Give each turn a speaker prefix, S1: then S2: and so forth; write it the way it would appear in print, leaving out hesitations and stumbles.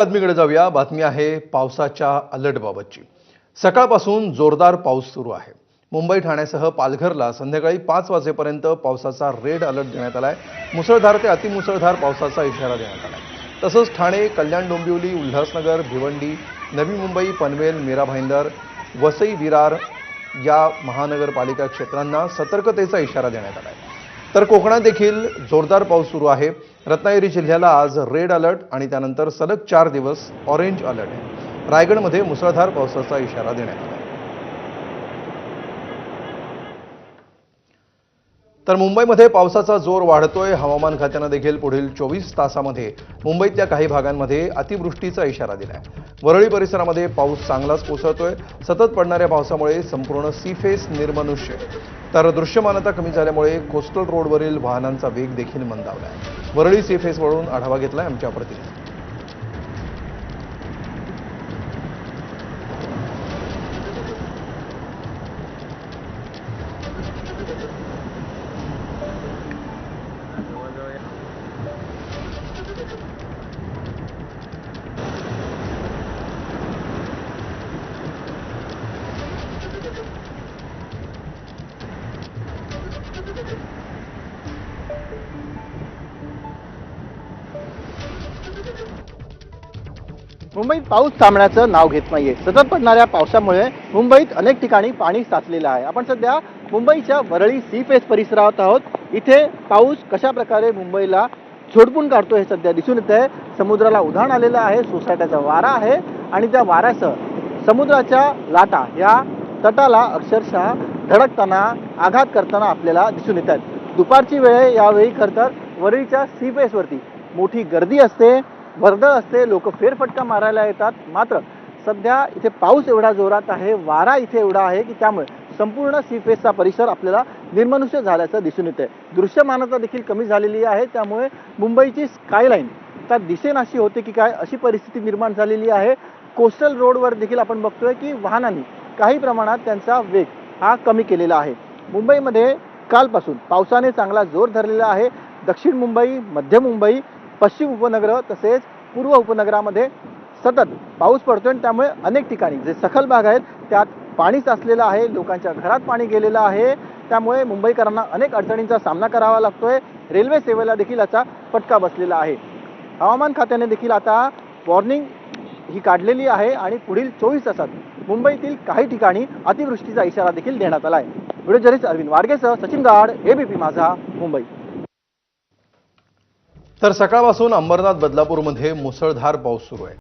S1: बातमीकडे जाऊया। बातमी आहे पावसाच्या अलर्टबाबतची। सकाळपासून जोरदार पाऊस सुरू आहे। मुंबई ठाण्यासह पालघरला संध्याकाळी 5 वाजेपर्यंत पावसाचा रेड अलर्ट देण्यात आलाय। मुसळधार ते अतिमुसळधार पावसाचा इशारा देण्यात आलाय। तसंच ठाणे, कल्याण, डोंबिवली, उल्हासनगर, भिवंडी, नवी मुंबई, पनवेल, मीरा भाईंदर, वसई, विरार या महानगरपालिका क्षेत्रांना सतर्कतेचा इशारा देण्यात आलाय। तर कोकणात देखील जोरदार पाऊस सुरू आहे। रत्नागिरी जिल्ह्याला आज रेड अलर्ट आणि त्यानंतर सलग 4 दिवस ऑरेंज अलर्ट आहे। रायगडमध्ये मुसळधार पावसाचा इशारा देण्यात आला आहे। तर मुंबईमध्ये पावसाचा जोर वाढतोय। हवामान खात्याने देखील पुढील 24 तासांमध्ये मुंबईतल्या काही भागांमध्ये अतिवृष्टीचा इशारा दिलाय। वरळी परिसरामध्ये पाऊस चांगलाच कोसळतोय। सतत पडणाऱ्या पावसामुळे संपूर्ण सी फेस निर्मनुष्य, तर दृश्यमानता कमी झाल्यामुळे कोस्टल रोडवरील वाहनांचा वेग देखील मंदावलाय। वरळी सी फेसवरून आढावा घेतलाय आमच्या प्रतिनिधी।
S2: मुंबईत पाऊस थांबण्याचं नाव घेत नाहीये। सतत पडणाऱ्या पावसामुळे मुंबईत अनेक ठिकाणी पाणी साचलेलं आहे। आपण सध्या मुंबईच्या वरळी सी फेस परिसरात आहोत। इथे पाऊस कशा प्रकारे मुंबईला झोडपून काढतो हे सध्या दिसून येत आहे। समुद्राला उधाण आलेलं आहे, सोसाट्याचा वारा आहे आणि त्या वाऱ्यासह समुद्राच्या लाटा या तटाला अक्षरशः धडकताना, आघात करताना आपल्याला दिसून येत आहेत। दुपारची वेळ आहे, यावेळी खरं तर वरळीच्या सी फेसवरती मोठी गर्दी असते, वर्दळ असते, लोक फेरफटका मारायला येतात। मात्र सध्या इथे पाऊस एवढा जोरात आहे, वारा इथे एवढा आहे की त्यामुळे संपूर्ण सी फेसचा परिसर आपल्याला निर्मनुष्य झाल्याचं दिसून येतंय। दृश्यमानता देखील कमी झालेली आहे, त्यामुळे मुंबईची स्कायलाईन तर दिसेनाशी होते की काय अशी परिस्थिती निर्माण झालेली आहे। कोस्टल रोडवर देखील आपण बघतोय की वाहनांनी काही प्रमाणात त्यांचा वेग हा कमी केलेला आहे। मुंबईमध्ये कालपासून पावसाने चांगला जोर धरलेला आहे। दक्षिण मुंबई, मध्य मुंबई, पश्चिम उपनगर तसेच पूर्व उपनगरामध्ये सतत पाऊस पडतोय आणि त्यामुळे अनेक ठिकाणी जे सखल भाग आहेत त्यात पाणी साचलेलं आहे, लोकांच्या घरात पाणी गेलेलं आहे। त्यामुळे मुंबईकरांना अनेक अडचणींचा सामना करावा लागतोय। रेल्वे सेवेला देखील याचा फटका बसलेला आहे। हवामान खात्याने देखील आता वॉर्निंग ही काढलेली आहे आणि पुढील 24 तासात मुंबईतील काही ठिकाणी अतिवृष्टीचा इशारा देखील देण्यात आला आहे। व्हिडिओ जर्नलिस्ट अरविंद वाडगेसह सचिन गाड, एबीपी माझा, मुंबई।
S1: तर सकाळपासून अंबरनाथ, बदलापूरमध्ये मुसळधार पाऊस सुरू आहे।